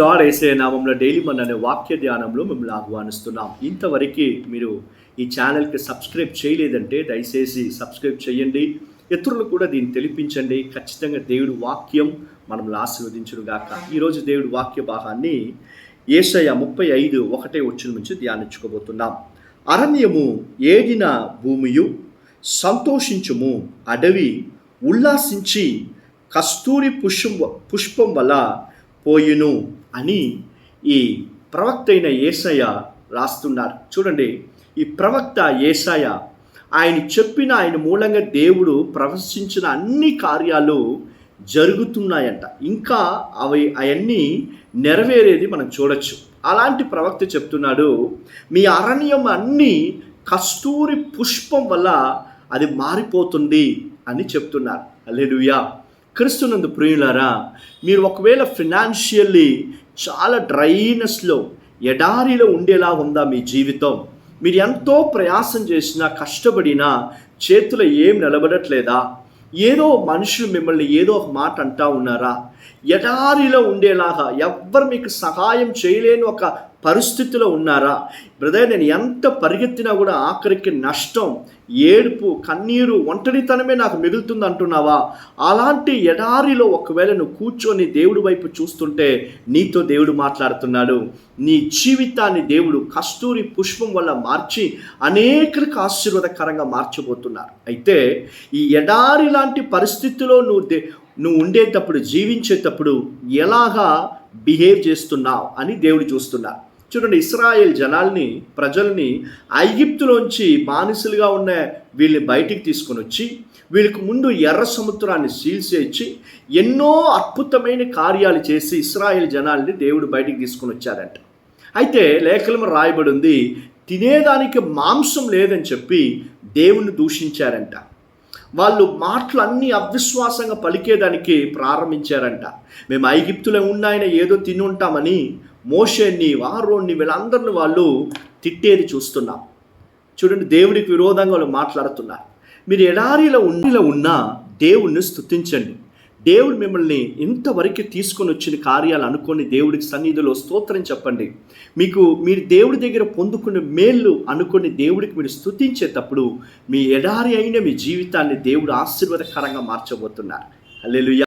Lord యేసయ్య నామంలో daily మన అనే వాక్య ధ్యానంలో మిమ్మల్ని ఆహ్వానిస్తున్నాం. ఇంతవరకు మీరు ఈ ఛానల్కి సబ్స్క్రైబ్ చేయలేదంటే దయచేసి సబ్స్క్రైబ్ చేయండి. ఇతరులు కూడా దీన్ని తెలిపించండి. ఖచ్చితంగా దేవుడి వాక్యం మనల్ని ఆశీర్వదించును గాక. ఈరోజు దేవుడి వాక్య భాగాన్ని యేషయా 35:1 నుంచి ధ్యానించుకోబోతున్నాం. అరణ్యము ఏడిన భూమియు సంతోషించుము, అడవి ఉల్లాసించి కస్తూరి పుష్పం వల్ల పోయును అని ఈ ప్రవక్త అయిన యేషయా రాస్తున్నాడు. చూడండి, ఈ ప్రవక్త యేషయా ఆయన మూలంగా దేవుడు ప్రవచించిన అన్ని కార్యాలు జరుగుతున్నాయంట. ఇంకా అవన్నీ నెరవేరేది మనం చూడొచ్చు. అలాంటి ప్రవక్త చెప్తున్నాడు, మీ అరణ్యం అన్నీ కస్తూరి పుష్పం వల్ల అది మారిపోతుంది అని చెప్తున్నారు. హల్లెలూయా. క్రీస్తునందు ప్రియులారా, మీరు ఒకవేళ ఫినాన్షియల్లీ చాలా డ్రైనెస్లో ఎడారిలో ఉండేలా ఉందా మీ జీవితం? మీరు ఎంతో ప్రయాసం చేసినా కష్టపడినా చేతిలో ఏం నిలబడట్లేదా? ఏదో మనుషులు మిమ్మల్ని ఏదో ఒక మాట అంటా ఉన్నారా? ఎడారిలో ఉండేలాగా ఎవ్వరు మీకు సహాయం చేయలేని ఒక పరిస్థితిలో ఉన్నారా? బ్రదర్, నేను ఎంత పరిగెత్తినా కూడా ఆఖరికి నష్టం, ఏడుపు, కన్నీరు, ఒంటరితనమే నాకు మిగులుతుంది అంటున్నావా? అలాంటి ఎడారిలో ఒకవేళ నువ్వు కూర్చొని దేవుడి వైపు చూస్తుంటే నీతో దేవుడు మాట్లాడుతున్నాడు. నీ జీవితాన్ని దేవుడు కస్తూరి పుష్పం వల్ల మార్చి అనేకులకు ఆశీర్వాదకరంగా మార్చబోతున్నారు. అయితే ఈ ఎడారి లాంటి పరిస్థితిలో నువ్వు ఉండేటప్పుడు, జీవించేటప్పుడు ఎలాగా బిహేవ్ చేస్తున్నావు అని దేవుడు చూస్తున్నారు. చూడండి, ఇశ్రాయేల్ ప్రజల్ని ఐగుప్తులోంచి బానిసలుగా ఉన్న వీళ్ళని బయటికి తీసుకొని వచ్చి వీళ్ళకి ముందు ఎర్ర సముద్రాన్ని సీల్చేసి ఎన్నో అద్భుతమైన కార్యాలు చేసి ఇశ్రాయేల్ జనాల్ని దేవుడు బయటికి తీసుకొని వచ్చారంట. అయితే లేఖలో రాయబడి ఉంది, తినేదానికి మాంసం లేదని చెప్పి దేవుణ్ణి దూషించారంట. వాళ్ళు మాటలన్నీ అవిశ్వాసంగా పలికేదానికి ప్రారంభించారంట. మేము ఐగుప్తులో ఉన్నాయన ఏదో తిని ఉంటామని మోషేని, ఆరోన్ని, వీళ్ళందరిని వాళ్ళు తిట్టేది చూస్తున్నాం. చూడండి, దేవుడికి విరోధంగా వాళ్ళు మాట్లాడుతున్నారు. మీరు ఎడారిలో ఉన్నా దేవుణ్ణి స్తుతించండి. దేవుడు మిమ్మల్ని ఇంతవరకు తీసుకొని వచ్చిన కార్యాలు అనుకొని దేవుడికి సన్నిధిలో స్తోత్రం చెప్పండి. మీరు దేవుడి దగ్గర పొందుకునే మేళ్ళు అనుకొని దేవుడికి మీరు స్తుతించేటప్పుడు మీ ఎడారి అయిన మీ జీవితాన్ని దేవుడు ఆశీర్వాదకరంగా మార్చబోతున్నారు. హల్లెలూయా.